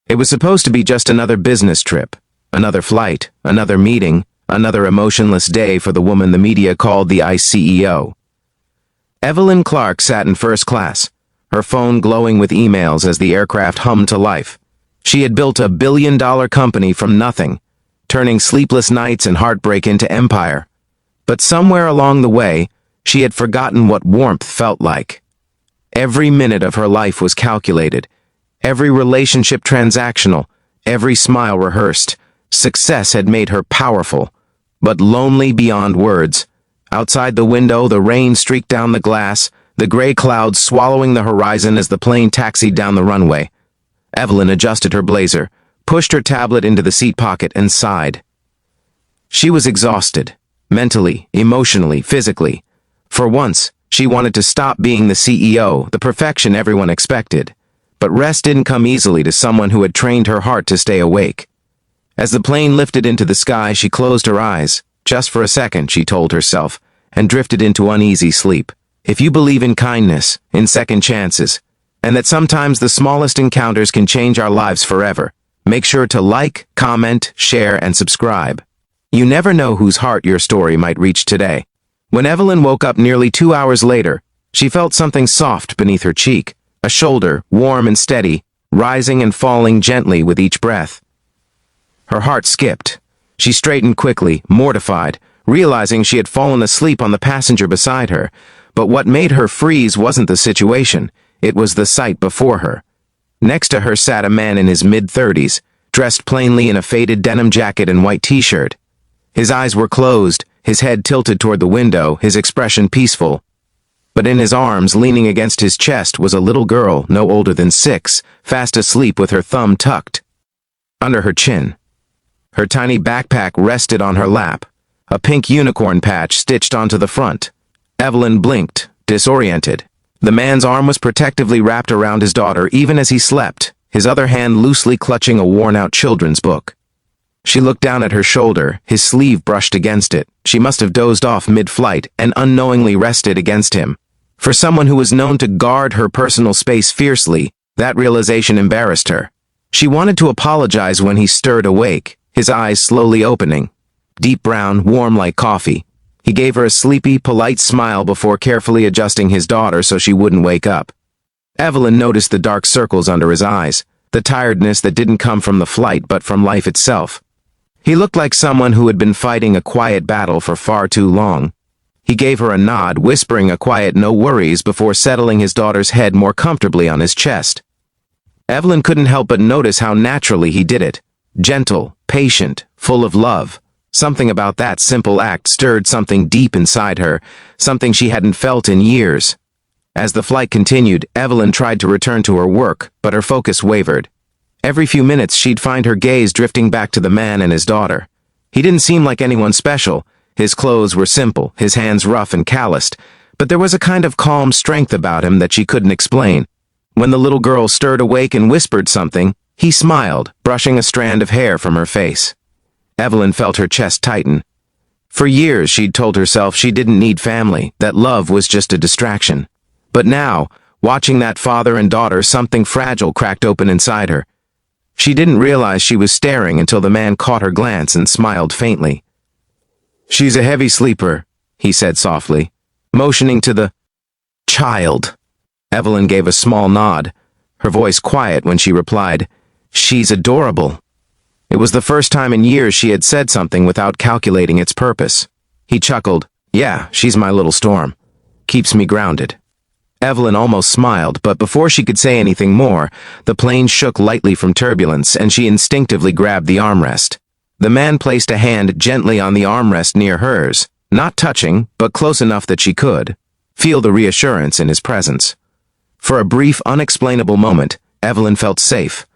It was supposed to be just another business trip, another flight, another meeting, another emotionless day for the woman the media called the ICEO. Evelyn Clark sat in first class, her phone glowing with emails as the aircraft hummed to life. She had built a billion-dollar company from nothing, turning sleepless nights and heartbreak into empire. But somewhere along the way, she had forgotten what warmth felt like. Every minute of her life was calculated, every relationship transactional, every smile rehearsed. Success had made her powerful, but lonely beyond words. Outside the window, the rain streaked down the glass, the gray clouds swallowing the horizon as the plane taxied down the runway. Evelyn adjusted her blazer, pushed her tablet into the seat pocket, and sighed. She was exhausted, mentally, emotionally, physically. For once, she wanted to stop being the CEO, the perfection everyone expected. But rest didn't come easily to someone who had trained her heart to stay awake. As the plane lifted into the sky, she closed her eyes. Just for a second, she told herself, and drifted into uneasy sleep. If you believe in kindness, in second chances, and that sometimes the smallest encounters can change our lives forever, make sure to like, comment, share, and subscribe. You never know whose heart your story might reach today. When Evelyn woke up nearly 2 hours later, she felt something soft beneath her cheek, a shoulder, warm and steady, rising and falling gently with each breath. Her heart skipped. She straightened quickly, mortified, realizing she had fallen asleep on the passenger beside her. But what made her freeze wasn't the situation, it was the sight before her. Next to her sat a man in his mid-30s, dressed plainly in a faded denim jacket and white t-shirt. His eyes were closed, his head tilted toward the window, his expression peaceful. But in his arms, leaning against his chest, was a little girl, no older than 6, fast asleep with her thumb tucked under her chin. Her tiny backpack rested on her lap, a pink unicorn patch stitched onto the front. Evelyn blinked, disoriented. The man's arm was protectively wrapped around his daughter even as he slept, his other hand loosely clutching a worn-out children's book. She looked down at her shoulder, his sleeve brushed against it. She must have dozed off mid-flight and unknowingly rested against him. For someone who was known to guard her personal space fiercely, that realization embarrassed her. She wanted to apologize when he stirred awake, his eyes slowly opening. Deep brown, warm like coffee. He gave her a sleepy, polite smile before carefully adjusting his daughter so she wouldn't wake up. Evelyn noticed the dark circles under his eyes, the tiredness that didn't come from the flight but from life itself. He looked like someone who had been fighting a quiet battle for far too long. He gave her a nod, whispering a quiet "no worries" before settling his daughter's head more comfortably on his chest. Evelyn couldn't help but notice how naturally he did it. Gentle, patient, full of love. Something about that simple act stirred something deep inside her, something she hadn't felt in years. As the flight continued, Evelyn tried to return to her work, but her focus wavered. Every few minutes she'd find her gaze drifting back to the man and his daughter. He didn't seem like anyone special. His clothes were simple, his hands rough and calloused, but there was a kind of calm strength about him that she couldn't explain. When the little girl stirred awake and whispered something, he smiled, brushing a strand of hair from her face. Evelyn felt her chest tighten. For years she'd told herself she didn't need family, that love was just a distraction. But now, watching that father and daughter, something fragile cracked open inside her. She didn't realize she was staring until the man caught her glance and smiled faintly. "She's a heavy sleeper," he said softly, motioning to the child. Evelyn gave a small nod, her voice quiet when she replied, "She's adorable." It was the first time in years she had said something without calculating its purpose. He chuckled, "Yeah, she's my little storm. Keeps me grounded." Evelyn almost smiled, but before she could say anything more, the plane shook lightly from turbulence and she instinctively grabbed the armrest. The man placed a hand gently on the armrest near hers, not touching, but close enough that she could feel the reassurance in his presence. For a brief, unexplainable moment, Evelyn felt safe.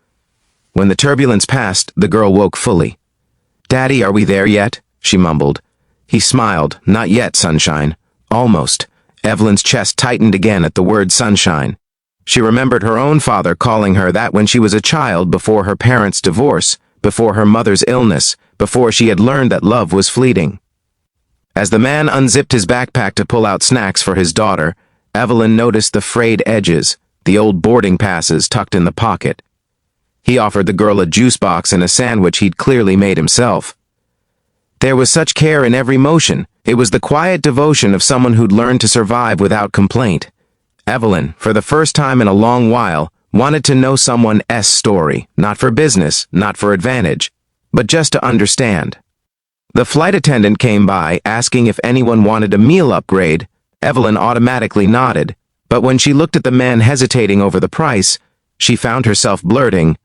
When the turbulence passed, the girl woke fully. "Daddy, are we there yet?" she mumbled. He smiled. "Not yet, sunshine." "Almost." Evelyn's chest tightened again at the word sunshine. She remembered her own father calling her that when she was a child, before her parents' divorce, before her mother's illness, before she had learned that love was fleeting. As the man unzipped his backpack to pull out snacks for his daughter, Evelyn noticed the frayed edges, the old boarding passes tucked in the pocket. He offered the girl a juice box and a sandwich he'd clearly made himself. There was such care in every motion. It was the quiet devotion of someone who'd learned to survive without complaint. Evelyn, for the first time in a long while, wanted to know someone's story, not for business, not for advantage, but just to understand. The flight attendant came by, asking if anyone wanted a meal upgrade. Evelyn automatically nodded, but when she looked at the man hesitating over the price, she found herself blurting,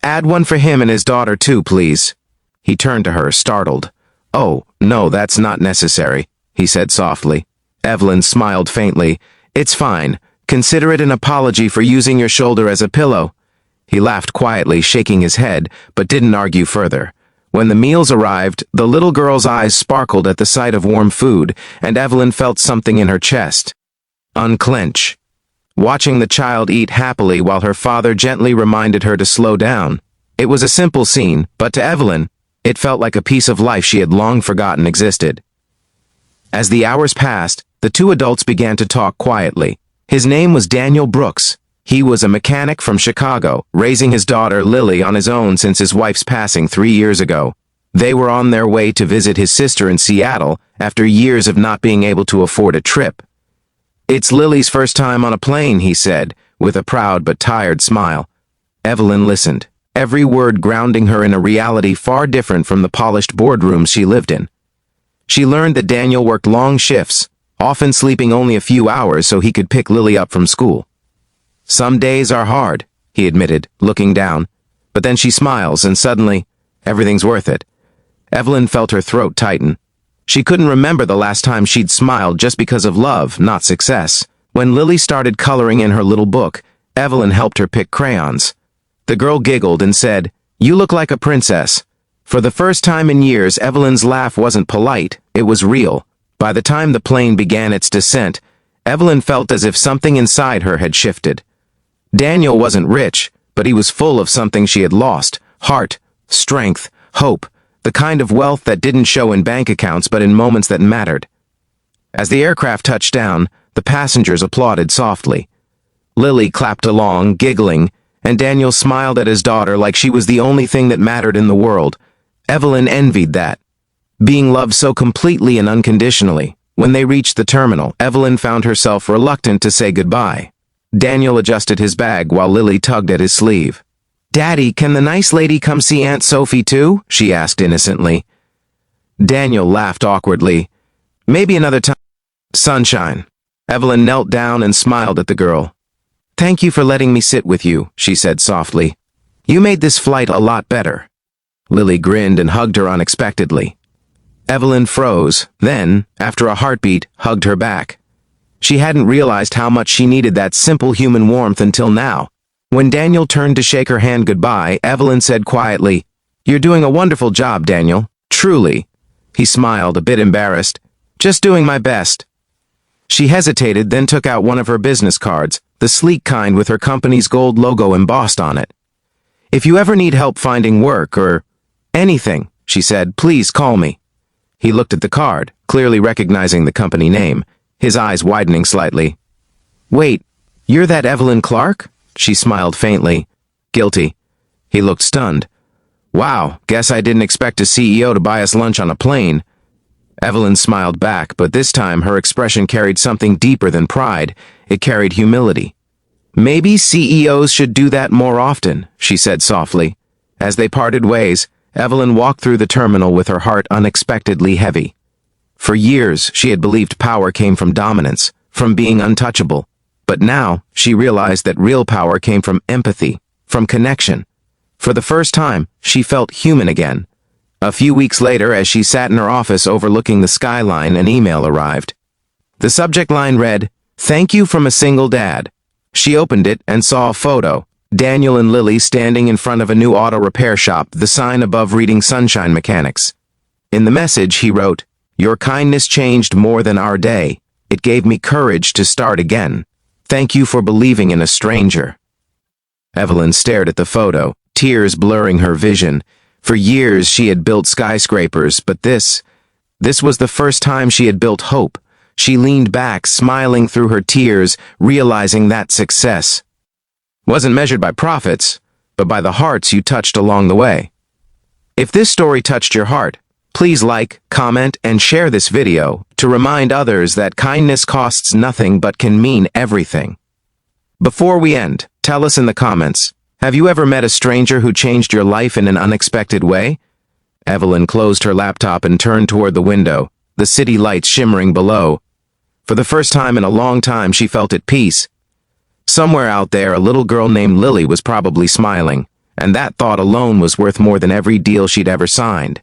"Add one for him and his daughter too, please." He turned to her, startled. "Oh, no, that's not necessary," he said softly. Evelyn smiled faintly. "It's fine. Consider it an apology for using your shoulder as a pillow." He laughed quietly, shaking his head, but didn't argue further. When the meals arrived, the little girl's eyes sparkled at the sight of warm food, and Evelyn felt something in her chest unclench. Watching the child eat happily while her father gently reminded her to slow down. It was a simple scene, but to Evelyn, it felt like a piece of life she had long forgotten existed. As the hours passed, the two adults began to talk quietly. His name was Daniel Brooks. He was a mechanic from Chicago, raising his daughter Lily on his own since his wife's passing 3 years ago. They were on their way to visit his sister in Seattle after years of not being able to afford a trip. "It's Lily's first time on a plane," he said, with a proud but tired smile. Evelyn listened, every word grounding her in a reality far different from the polished boardrooms she lived in. She learned that Daniel worked long shifts, often sleeping only a few hours so he could pick Lily up from school. "Some days are hard," he admitted, looking down. But then she smiles and suddenly, everything's worth it. Evelyn felt her throat tighten. She couldn't remember the last time she'd smiled just because of love, not success. When Lily started coloring in her little book, Evelyn helped her pick crayons. The girl giggled and said, "You look like a princess." For the first time in years, Evelyn's laugh wasn't polite, it was real. By the time the plane began its descent, Evelyn felt as if something inside her had shifted. Daniel wasn't rich, but he was full of something she had lost: heart, strength, hope, the kind of wealth that didn't show in bank accounts but in moments that mattered. As the aircraft touched down, the passengers applauded softly. Lily clapped along, giggling, and Daniel smiled at his daughter like she was the only thing that mattered in the world. Evelyn envied that, being loved so completely and unconditionally. When they reached the terminal, Evelyn found herself reluctant to say goodbye. Daniel adjusted his bag while Lily tugged at his sleeve. "Daddy, can the nice lady come see Aunt Sophie too?" she asked innocently. Daniel laughed awkwardly. "Maybe another time." "Sunshine." Evelyn knelt down and smiled at the girl. "Thank you for letting me sit with you," she said softly. "You made this flight a lot better." Lily grinned and hugged her unexpectedly. Evelyn froze, then, after a heartbeat, hugged her back. She hadn't realized how much she needed that simple human warmth until now. When Daniel turned to shake her hand goodbye, Evelyn said quietly, "You're doing a wonderful job, Daniel. Truly." He smiled, a bit embarrassed. "Just doing my best." She hesitated, then took out one of her business cards, the sleek kind with her company's gold logo embossed on it. "If you ever need help finding work or anything," she said, "please call me." He looked at the card, clearly recognizing the company name, his eyes widening slightly. "Wait, you're that Evelyn Clark?" She smiled faintly. "Guilty." He looked stunned. "Wow, guess I didn't expect a CEO to buy us lunch on a plane." Evelyn smiled back, but this time her expression carried something deeper than pride. It carried humility. "Maybe CEOs should do that more often," she said softly. As they parted ways, Evelyn walked through the terminal with her heart unexpectedly heavy. For years, she had believed power came from dominance, from being untouchable. But now, she realized that real power came from empathy, from connection. For the first time, she felt human again. A few weeks later, as she sat in her office overlooking the skyline, an email arrived. The subject line read, "Thank you from a single dad." She opened it and saw a photo, Daniel and Lily standing in front of a new auto repair shop, the sign above reading Sunshine Mechanics. In the message, he wrote, "Your kindness changed more than our day. It gave me courage to start again. Thank you for believing in a stranger." Evelyn stared at the photo, tears blurring her vision. For years she had built skyscrapers, but this was the first time she had built hope. She leaned back, smiling through her tears, realizing that success wasn't measured by profits, but by the hearts you touched along the way. If this story touched your heart, please like, comment, and share this video to remind others that kindness costs nothing but can mean everything. Before we end, tell us in the comments, have you ever met a stranger who changed your life in an unexpected way? Evelyn closed her laptop and turned toward the window, the city lights shimmering below. For the first time in a long time, she felt at peace. Somewhere out there, a little girl named Lily was probably smiling, and that thought alone was worth more than every deal she'd ever signed.